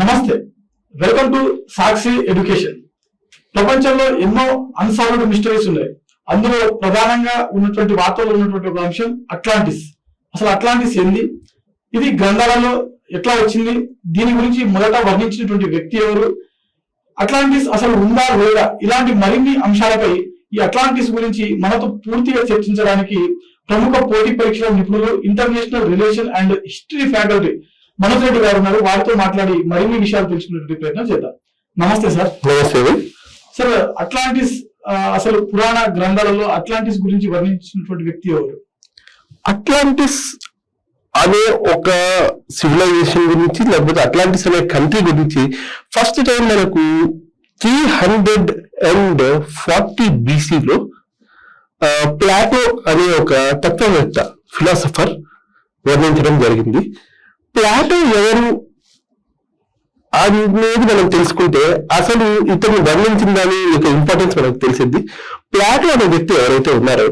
నమస్తే, welcome to Sakshi education. ప్రపంచంలో ఎన్నో అన్సాల్వ్డ్ మిస్టరీస్ ఉన్నాయి. అందులో ప్రధానంగా ఉన్నటువంటి వార్తల్లో ఉన్నటువంటి ఒక అంశం అట్లాంటిస్. అసలు అట్లాంటిస్ ఏంది, ఇది గ్రంథాలలో ఎట్లా వచ్చింది, దీని గురించి మొదట వర్ణించినటువంటి వ్యక్తి ఎవరు, అట్లాంటిస్ అసలు ఉందా లేదా, ఇలాంటి మరిన్ని అంశాలపై ఈ అట్లాంటిస్ గురించి మనతో పూర్తిగా చర్చించడానికి ప్రముఖ పోటీ పరీక్షల నిపుణులు, international relation and history faculty Manoj Reddy గారు ఉన్నారు. వారితో మాట్లాడి మరిన్ని విషయాలు తెలుసుకునే ప్రయత్నం చేద్దాం. నమస్తే సార్. నమస్తే సార్, అట్లాంటిస్ అసలు పురాణ గ్రంథాలలో అట్లాంటిస్ గురించి వర్ణించినటువంటి వ్యక్తి ఎవరు? అట్లాంటిస్ అనే ఒక సివిలైజేషన్ గురించి, లేకపోతే అట్లాంటిస్ అనే కంట్రీ గురించి ఫస్ట్ టైం మనకు 340 BCలో ప్లాటో అనే ఒక తత్వవేత్త, ఫిలాసఫర్ వర్ణించడం జరిగింది. ప్లాటో ఎవరు అనేది మనం తెలుసుకుంటే అసలు ఇతను వర్ణించిన దాని యొక్క ఇంపార్టెన్స్ మనకు తెలిసింది. ప్లాటో అనే వ్యక్తి ఎవరైతే ఉన్నారో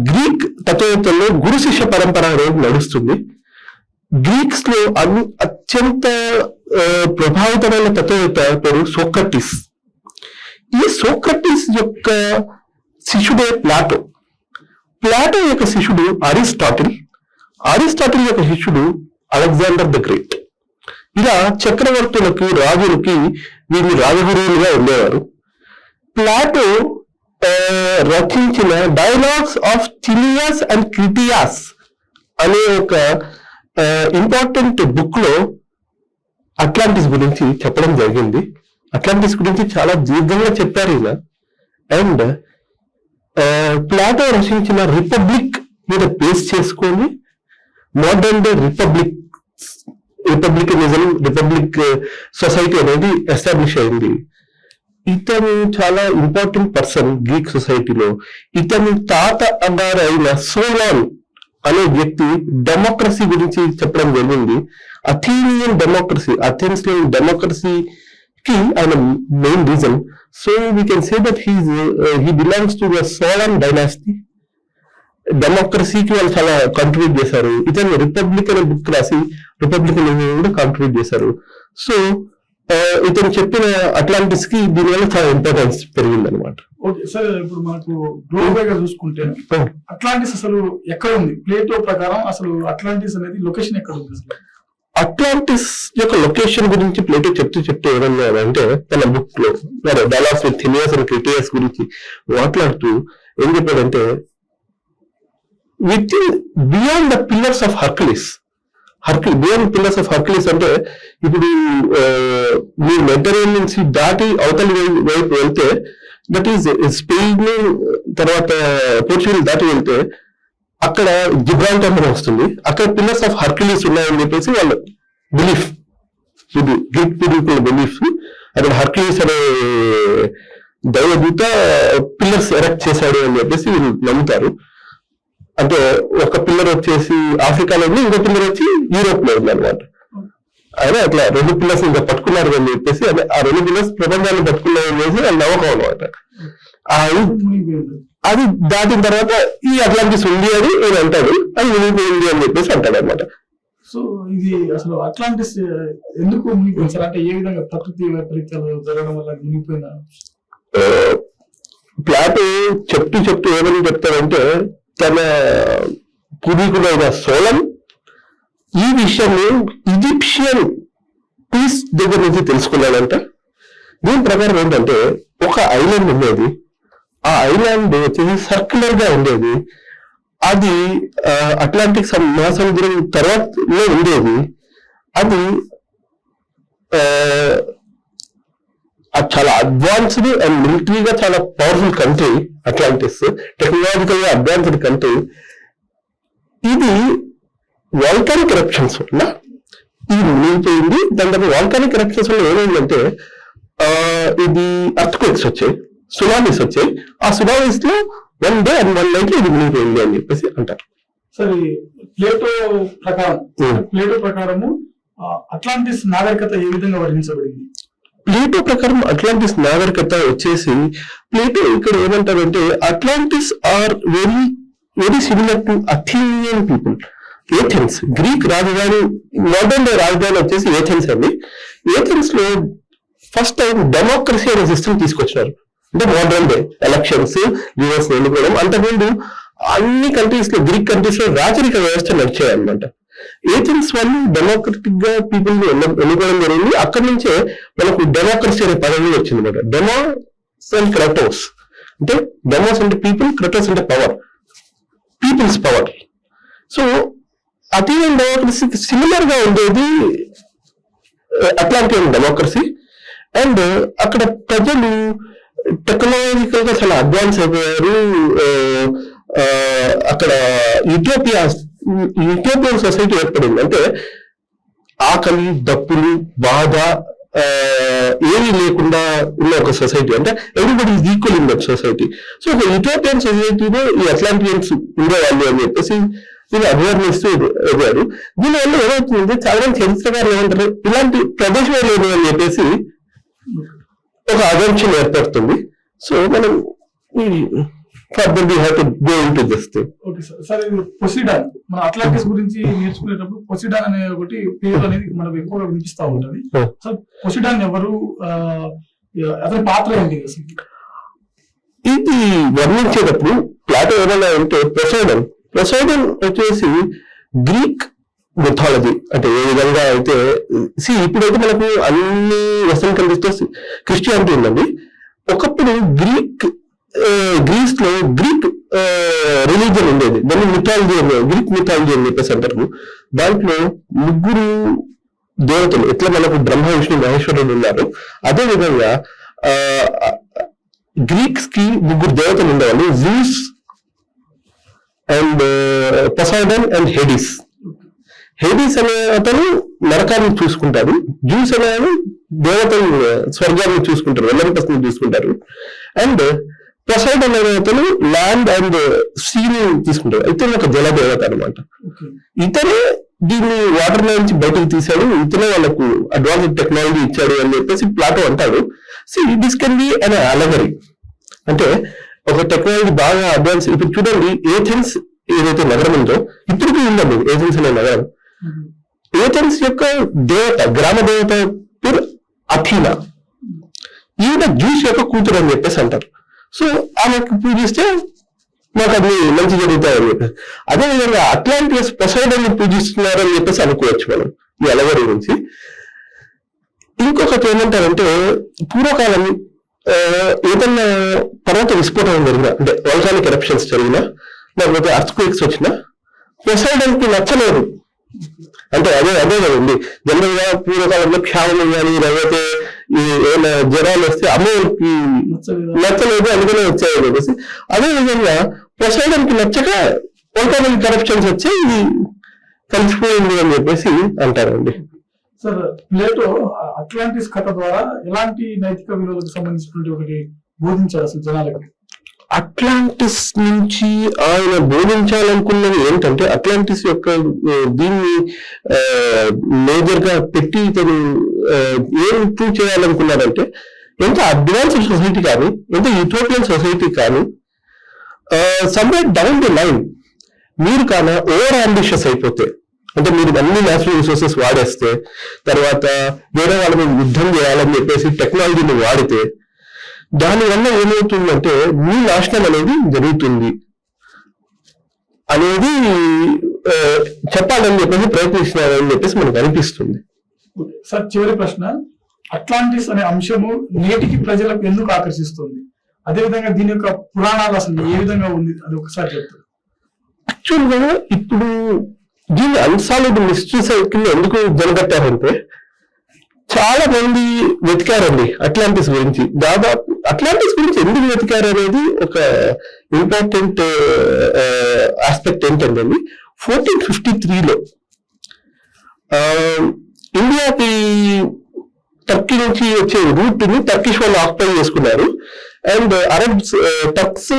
గ్రీక్ తత్వవేత్తల్లో గురు శిష్య పరంపర అనేది నడుస్తుంది. గ్రీక్స్ లో అత్యంత ప్రభావితమైన తత్వవేత్త పేరు సోక్రటీస్. ఈ సోక్రటీస్ యొక్క శిష్యుడే ప్లాటో. ప్లాటో యొక్క శిష్యుడు అరిస్టాటిల్. అరిస్టాటిల్ యొక్క శిష్యుడు అలెగ్జాండర్ ద గ్రేట్. ఇలా చక్రవర్తులకి, రాజులకి వీళ్ళు రాజగురువులుగా ఉండేవారు. ప్లాటో రచించిన డైలాగ్స్ ఆఫ్ చిలియస్ అండ్ క్రిటియాస్ అనే ఒక ఇంపార్టెంట్ బుక్ లో అట్లాంటిస్ గురించి చెప్పడం జరిగింది. అట్లాంటిస్ గురించి చాలా దీర్ఘంగా చెప్పారు ఈయన. అండ్ ప్లాటో రచించిన రిపబ్లిక్ మీద బేస్ చేసుకొని మోడర్న్ డే రిపబ్లిక్ సొసైటీ అనేది ఎస్టాబ్లిష్ అయింది. ఇతను చాలా ఇంపార్టెంట్ పర్సన్ గ్రీక్ సొసైటీలో. ఇతని తాత అన్నారు అయిన సోలాన్ అనే వ్యక్తి డెమోక్రసీ గురించి చెప్పడం జరిగింది. అథీనియన్ డెమోక్రసీ, అథెన్స్ లో డెమోక్రసీకి ఆయన main reason. So we can say that he belongs to the Solon dynasty. డెమోక్రసీకి వాళ్ళు చాలా కాంట్రిబ్యూట్ చేశారు. ఇతను రిపబ్లిక్ అనే బుక్ రాసి రిపబ్లికన్ కూడా కాంట్రిబ్యూట్ చేశారు. సో ఇతను చెప్పిన అట్లాంటిస్ కి దీనివల్ల చాలా ఇంపార్టెన్స్ పెరిగింది అనమాట. ఓకే సార్, ఇప్పుడు మనకు గ్లోబల్ గా చూసుకుంటే అట్లాంటిస్ అసలు ఎక్కడ ఉంది? ప్లేటో ప్రకారం అసలు అట్లాంటిస్ అనేది లొకేషన్ ఎక్కడ ఉంది? అట్లాంటిస్ యొక్క లొకేషన్ గురించి ప్లేటో చెప్తూ ఏమన్నారంటే తన బుక్ లో dialogues with Timaeus and Critias గురించి మాట్లాడుతూ ఏం చెప్పాడంటే beyond the pillars of Hercules. Beyond pillars of Hercules అంటే ఇప్పుడు మీరు మెడిటరేనియన్ సీ దాటి అవతలి వైపు వెళ్తే, దట్ ఈస్ స్పెయిన్ తర్వాత పోర్చుగల్ దాటి వెళ్తే అక్కడ జిబ్రాల్టర్ అని వస్తుంది. అక్కడ పిల్లర్స్ ఆఫ్ హర్క్యులిస్ ఉన్నాయని చెప్పేసి వాళ్ళ బిలీఫ్, ఇది గ్రీక్ పీపుల్ బిలీఫ్. అక్కడ హర్క్యులిస్ అనే దైవదూత పిల్లర్స్ ఎరెక్ట్ చేశాడు అని చెప్పేసి వీళ్ళు నమ్ముతారు. అంటే ఒక పిల్లర్ వచ్చేసి ఆఫ్రికాలో ఉంది, ఇంకో పిల్లర్ వచ్చి యూరోప్ లో ఉంది అనమాట. ఆయన అట్లా 2 పిల్లర్స్ ఇంకా పట్టుకున్నారు అని చెప్పేసి, అదే ఆ 2 పిల్లర్స్ ప్రపంచాన్ని పట్టుకున్నారు అనేసి వాళ్ళ నమ్మకం అనమాట. అది దాటిన తర్వాత ఈ అట్లాంటిస్ ఉంది అని నేను అంటాడు, అది మునిగిపోయింది అని చెప్పేసి అంటాడు అనమాట. సో ఇది అసలు అట్లాంటిస్ ఎందుకు మునిగిపోయింది సార్? అంటే ఏ విధంగా ప్రకృతి వైపరీత్యాలు జరగడం వల్ల మునిగిపోయిన? ప్లాటో చెప్తూ ఏమని చెప్తాడంటే తన పూర్వీకుడైన సోలన్ ఈ విషయాన్ని ఈజిప్షియన్ పీస్ దగ్గర నుంచి తెలుసుకున్నాడంట. దీని ప్రకారం ఏంటంటే ఒక ఐలాండ్ ఉండేది. ఆ ఐలాండ్ వచ్చేసి సర్క్యులర్ గా ఉండేది. అది అట్లాంటిక్ మహాసముద్రం తర్వాతలో ఉండేది. అది చాలా అడ్వాన్స్డ్ అండ్ మిలిటరీగా చాలా పవర్ఫుల్ కంట్రీ అట్లాంటిస్. టెక్నాలజికల్ గా అడ్వాన్స్డ్ కంట్రీ. ఇది వాల్కానిక్ ఎరప్షన్స్ వల్ల ఇది మునిగిపోయింది. దాని తర్వాత వాల్కానిక్ ఎరప్షన్స్ వల్ల ఏమైందంటే ఇది అర్త్క్వేక్స్ వచ్చాయి, సునామీస్ వచ్చాయి. ఆ సునామీస్ లో 1 day and 1 night ఇది మునిగిపోయింది అని చెప్పేసి అంటారు. సరే, ప్లేటో ప్రకారము అట్లాంటిస్ నాగరికత ఏ విధంగా వర్ణించబడింది? ప్లేటో ప్రకారం అట్లాంటిస్ నాగరికత వచ్చేసి, ప్లేటో ఇక్కడ ఏమంటారంటే Atlantis are very very similar to Athenian people. Athens, Greek రాజధాని, మోడర్న్ డే రాజధాని వచ్చేసి ఏథెన్స్ అండి. ఏథెన్స్ లో ఫస్ట్ టైం డెమోక్రసీ అనే సిస్టమ్ తీసుకొచ్చినారు. అంటే మోడర్న్ డే ఎలక్షన్స్, లీడర్స్ ఎన్నుకోవడం. అంతకుముందు అన్ని కంట్రీస్ లో, గ్రీక్ కంట్రీస్ లో రాజరిక వ్యవస్థ నడిచాయి అనమాట. ఏథెన్స్ వాళ్ళు డెమోక్రటిక్ గా పీపుల్ ని ఎన్నుకోవడం జరిగింది. అక్కడి నుంచే మనకు డెమోక్రసీ అనే పదవి వచ్చింది అనమాట. డెమోస్ అండ్ క్రటోస్ అంటే, డెమోస్ అంటే పీపుల్, క్రటోస్ అంటే power, people's power. So Athenian డెమోక్రసీకి సిమిలర్ గా ఉండేది అట్లాంటియన్ డెమోక్రసీ. అండ్ అక్కడ ప్రజలు టెక్నాలజికల్ గా చాలా అడ్వాన్స్ అయిపోయారు. అక్కడ యూటోపియన్ సొసైటీ ఏర్పడింది. అంటే ఆకలి, దప్పులు, బాధ ఏమీ లేకుండా ఉన్న ఒక సొసైటీ. అంటే everybody is equal in that society. So ఒక యూటోపియన్ సొసైటీలో ఈ అట్లాంటియన్స్ ఉండేవాళ్ళు అని చెప్పేసి దీన్ని అవేర్నెస్ ఎదిగారు. దీనివల్ల ఏమవుతుంది, చాలా మంది చరిత్రకారులు ఏమంటారు, ఇలాంటి ప్రదేశమే లేదు అని చెప్పేసి ఒక అజంప్షన్ ఏర్పడుతుంది. సో మనం further we have to go into this thing. Okay sir. Sir Poseidon, మన అట్లాంటిస్ గురించి నేర్చుకునేటప్పుడు పొసిడాన్ అనే ఒకటి పేరు అనేది మనకు ఎక్కువగా వినిపిస్తా ఉంటది. సో పొసిడాన్ ఎవరు, అతని పాత్ర ఏంటి అసలు? ఇది వర్ణించేటప్పుడు ప్లాటో ఏమైనా అంటే పొసైడన్ వచ్చేసి గ్రీక్ మిథాలజీ. అంటే ఏ విధంగా అయితే ఇప్పుడైతే మనకు అన్ని వెస్టర్న్ కంట్రీస్ తో క్రిస్టియానిటీ ఉందండి. ఒకప్పుడు గ్రీస్ లో గ్రీక్ రిలీజియన్ ఉండేది. దాన్ని మిథాలజీ, గ్రీక్ మిథాలజీ అని చెప్పేసి అంటారు. దాంట్లో ముగ్గురు దేవతలు, ఎట్లా మనకు బ్రహ్మ, విష్ణు, మహేశ్వరుడు ఉన్నారు, అదే విధంగా గ్రీక్స్ కి ముగ్గురు దేవతలు ఉండేవాళ్ళు. Zeus and Poseidon and Hades. Hades అనే అతను నరకాన్ని చూసుకుంటాడు. జూస్ అనే దేవతలు స్వర్గాన్ని చూసుకుంటారు, ఒలింపస్ని చూసుకుంటారు. అండ్ పొసైడన్ అనే అతను ల్యాండ్ అండ్ సీని తీసుకుంటారు. ఇతను ఒక జల దేవత అనమాట. ఇతనే దీన్ని వాటర్ నుంచి బయటకు తీశాడు, ఇతనే వాళ్ళకు అడ్వాన్స్ టెక్నాలజీ ఇచ్చాడు అని చెప్పేసి ప్లాటో అంటాడు. This can be an allegory. అంటే ఒక టెక్నాలజీ బాగా అడ్వాన్స్. ఇప్పుడు చూడండి, ఏథెన్స్ ఏదైతే నగరం ఉందో ఇప్పటికీ ఉందండి ఏథెన్స్ అనే నగరం. ఏథెన్స్ యొక్క దేవత, గ్రామ దేవత పేరు అథీనా. ఈయన జ్యూస్ యొక్క కూతురు అని చెప్పేసి అంటారు. సో ఆమెకు పూజిస్తే మాకు అది మంచి జరుగుతాయని చెప్పేసి. అదేవిధంగా అట్లాంటియస్ పొసైడన్ పూజిస్తున్నారు అని చెప్పేసి అనుకోవచ్చు మనం ఈ అలగరి నుంచి. ఇంకొకటి ఏమంటారంటే, పూర్వకాలం ఏదన్నా పర్వత విస్ఫోటనం జరిగినా, అంటే వాల్కానిక్ ఎరప్షన్స్ జరిగినా, లేకపోతే అర్త్క్వేక్స్ వచ్చినా పొసైడన్ కి నచ్చలేదు. అంటే అదే కదండి, జనరల్ గా పూర్వకాలంలో క్షామం కానీ లేకపోతే ఏమైనా జ్వరాలు వస్తే అమ్మకి నచ్చలేదు, అందుకనే వచ్చాయి చెప్పేసి. అదే విధంగా పొసైడన్ కి నచ్చక వాల్కానిక్ కరప్షన్స్ వచ్చి కలిసిపోయింది అని చెప్పేసి అంటారండి. సార్, ప్లేటో అట్లాంటిస్ కథ ద్వారా ఎలాంటి నైతిక విలువలకు సంబంధించినటువంటి ఒకటి బోధించారు అసలు జనాలకి? అట్లాంటిస్ నుంచి ఆయన బోధించాలనుకున్నది ఏంటంటే, అట్లాంటిస్ యొక్క దీన్ని మేజర్ గా పెట్టి తను ఏం ప్రూవ్ చేయాలనుకున్నారంటే, ఎంత అడ్వాన్స్డ్ సొసైటీ కానీ, ఎంత యూటోపియన్ సొసైటీ కానీ, సమ్వేర్ డౌన్ ది లైన్ మీరు కానీ ఓవర్ అంబిషియస్ అయిపోతే, అంటే మీరు అన్ని న్యాచురల్ రిసోర్సెస్ వాడేస్తే, తర్వాత వేరే వాళ్ళ మీద యుద్ధం చేయాలని చెప్పేసి టెక్నాలజీని వాడితే, దానివల్ల ఏమవుతుందంటే మీ నాశనం అనేది జరుగుతుంది అనేది చెప్పాలని చెప్పేసి ప్రయత్నిస్తున్నారని చెప్పేసి మనకు అనిపిస్తుంది. సార్, చివరి ప్రశ్న, అట్లాంటిస్ అనే అంశము నేటికి ప్రజలకు ఎందుకు ఆకర్షిస్తుంది? అదేవిధంగా దీని యొక్క పురాణాలు అసలు ఏ విధంగా ఉంది అది ఒకసారి చెప్తారు. యాక్చువల్ గా ఇప్పుడు దీన్ని అన్సాల్వ్డ్ మిస్టరీ సైకిల్ ఎందుకు జరగట్టారంటే, చాలా మంది వెతికారండి అట్లాంటిస్ గురించి. దాదాపు అట్లాంటిస్ గురించి ఎందుకు వెతికారు అనేది ఒక ఇంపార్టెంట్ ఆస్పెక్ట్ ఏంటంటే, 1453లో ఇండియాకి టర్కీ నుంచి వచ్చే రూట్ ని టర్కిష్ వాళ్ళు ఆక్యుపై చేసుకున్నారు. And Arabs, Turks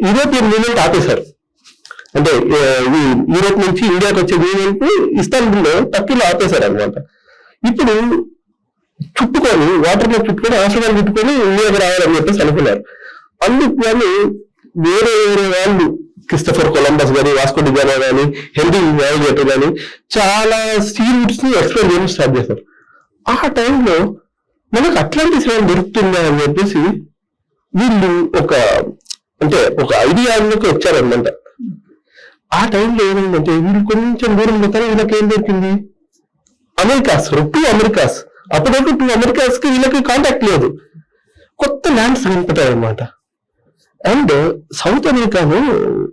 European union ఆపేశారు. అంటే యూరోప్ నుంచి ఇండియాకి వచ్చే యూనియన్ ఇస్తాన్బుల్లో టర్కీలో ఆపేశారు అనమాట. ఇప్పుడు చుట్టుకొని, వాటర్ లో చుట్టుకొని, ఆశ్రమాలు చుట్టుకొని ఇండియాకి రావాలని చెప్పేసి అనుకున్నారు. అందుకు వాళ్ళు వేరే వేరే వాళ్ళు క్రిస్టఫర్ కొలంబస్ కానీ, వాస్కో డిగామా కానీ, హెన్రీ నావిగేటర్ కానీ చాలా సీ రూట్స్ ని ఎక్స్ప్లోర్ చేయడం స్టార్ట్ చేశారు. ఆ టైంలో మనకు అట్లాంటిస్ ఏమైనా దొరుకుతుందా అని చెప్పేసి వీళ్ళు ఒక ఐడియాలోకి వచ్చారనమాట. ఆ టైంలో ఏమైందంటే వీళ్ళు కొంచెం దూరం పోతారు, వీళ్ళకి ఏం దొరికింది, అమెరికాస్, 2 అమెరికాస్. అప్పుడప్పుడు 2 అమెరికాస్ కి వీళ్ళకి కాంటాక్ట్ లేదు, కొత్త ల్యాండ్స్ కనిపెట్టారనమాట. అండ్ సౌత్ అమెరికాలో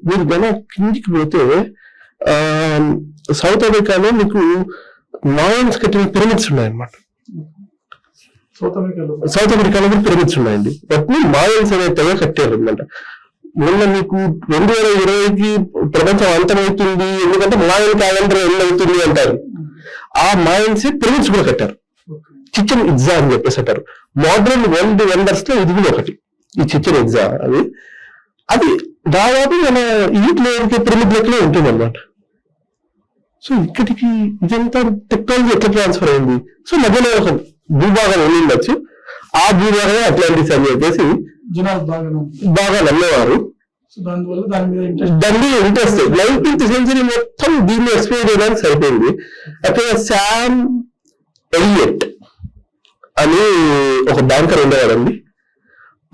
మీరు గన కిందికి పోతే సౌత్ అమెరికాలో మీకు మాయన్స్ కట్టిన పిరమిడ్స్ ఉన్నాయన్నమాట. సౌత్ అమెరికాలో కూడా పిరమిడ్స్ ఉన్నాయండి. వాటిని మాయన్స్ అనే తెగ కట్టారు అనమాట. మొన్న మీకు 2020కి ప్రపంచం అంతమవుతుంది, ఎందుకంటే మాయన్ క్యాలెండర్ ఎండ్ అవుతుంది అంటారు. ఆ మాయన్స్ పిరమిడ్స్ కూడా కట్టారు. చిచెన్ ఇట్జా అని చెప్పేసి అంటారు. మోడర్న్ వరల్డ్ వండర్స్ లో ఇది కూడా ఒకటి, ఈ చిచెన్ ఇట్జా. అది దాదాపు మన ఈజిప్ట్ లో పిరమిడ్ లెక్కలో ఉంటుంది అన్నమాట. సో ఇక్కడికి ఇదంతా టెక్నాలజీ ఎట్లా ట్రాన్స్ఫర్ అయింది? సో మధ్యలో ఒక భూభాగం వెళ్ళిండొచ్చు, ఆ భూభాగమే అట్లాంటిస్ అని చెప్పేసి బాగా నమ్మేవారు. దాని మీద ఇంట్రెస్ట్ 19th century మొత్తం దీన్ని ఎక్స్ప్లెయిన్ చేయడానికి సరిపోయింది. అక్కడ శామ్ ఎలియట్ అని ఒక బ్యాంకర్ ఉండేవాడండి.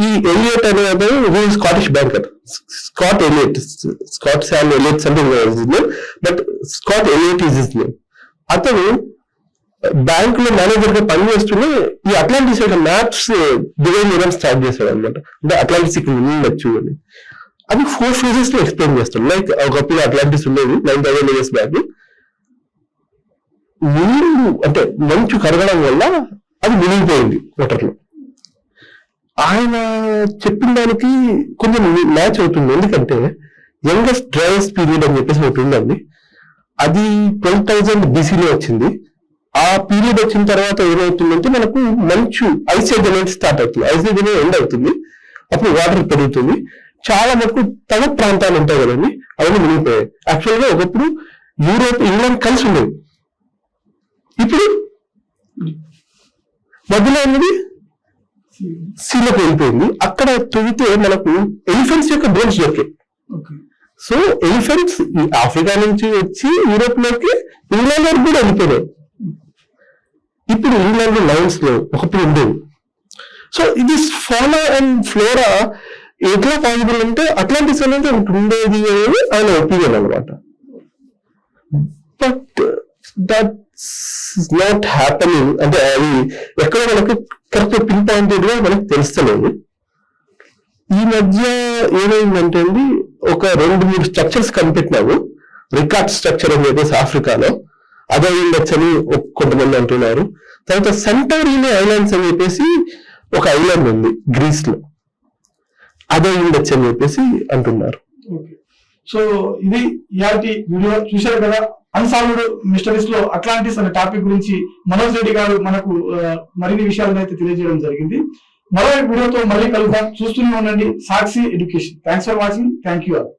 ఈ ఎలియట్ అనేది Scottish banker, Scott Elliot, Scott Sam Elliot something, but Scott Elliot is his name. అతను బ్యాంక్ లో మేనేజర్ గా పనిచేస్తూనే ఈ అట్లాంటిస్ యొక్క మ్యాప్స్ డిజైన్ చేయడం స్టార్ట్ చేశాడు అనమాట. అంటే అట్లాంటిస్ ఇక్కడ ఉండొచ్చు అని. అది 4 phases లో ఎక్స్ప్లెయిన్ చేస్తాడు. లైక్ ఒకప్పుడు అట్లాంటిస్ ఉండేది 9,000 years బ్యాక్. నీరు అంటే మంచు కరగడం వల్ల అది మునిగిపోయింది వాటర్ లో. ఆయన చెప్పిన దానికి కొంచెం మ్యాచ్ అవుతుంది. ఎందుకంటే యంగెస్ట్ డ్రైయెస్ట్ పీరియడ్ అని చెప్పేసి ఒకటి ఉందండి. అది 12,000 BC-లో వచ్చింది. ఆ పీరియడ్ వచ్చిన తర్వాత ఏమవుతుందంటే మనకు మంచు ఐస్ ఏజ్ అనేది స్టార్ట్ అవుతుంది, ఐస్ ఏజ్ అనేది ఎండ్ అవుతుంది. అప్పుడు వాటర్ పెరుగుతుంది. చాలా మటుకు తగ ప్రాంతాలు ఉంటాయి కదండి, అవన్నీ మునిగిపోయాయి. యాక్చువల్ గా ఒకప్పుడు యూరోప్, ఇంగ్లాండ్ కలిసి ఉండేది. ఇప్పుడు మధ్యలో ఉన్నది సీలోకి వెళ్ళిపోయింది. అక్కడ తొగితే మనకు ఎలిఫెంట్స్ యొక్క బోన్స్ దొరికాయి. సో ఎలిఫెంట్స్ ఆఫ్రికా నుంచి వచ్చి యూరోప్ లోకి, ఇంగ్లాండ్ వరకు కూడా వెళ్ళిపోయాయి. ఇప్పుడు ఇంగ్లాండ్ లయన్స్ లో ఒకప్పుడు ఉండేది. సో ఇది ఫానా అండ్ ఫ్లోరా ఎట్లా పాసిబుల్ అంటే అట్లాంటిస్ అనేది ఒకటి ఉండేది అనేది ఆయన ఒపీనియన్ అనమాట. But that's not happening. అంటే అది ఎక్కడ మనకు కరెక్ట్ పిన్ పాయింటెడ్ గా మనకు తెలుస్తలేదు. ఈ మధ్య ఏమైందంటే అండి, ఒక 2-3 స్ట్రక్చర్స్ కనిపెట్టినాము. రికార్డ్ స్ట్రక్చర్ అని చెప్పేసి ఆఫ్రికాలో, అదే ఉండొచ్చని కొంతమంది అంటున్నారు. తర్వాత సెంటోరినీ ఐలాండ్స్ అని చెప్పేసి ఒక ఐలాండ్ ఉంది గ్రీస్ లో, అదే ఉండొచ్చు అని చెప్పేసి అంటున్నారు. సో ఇది ఇయాల్టి వీడియో. చూశారు కదా, అన్సాల్వ్డ్ మిస్టరీస్ లో అట్లాంటిస్ అనే టాపిక్ గురించి మనోజ్ రెడ్డి గారు మనకు మరిన్ని విషయాలను అయితే తెలియజేయడం జరిగింది. మరో వీడియోతో మళ్ళీ కలుద్దాం. చూస్తూనే ఉండండి Sakshi education. Thanks for watching. Thank you all.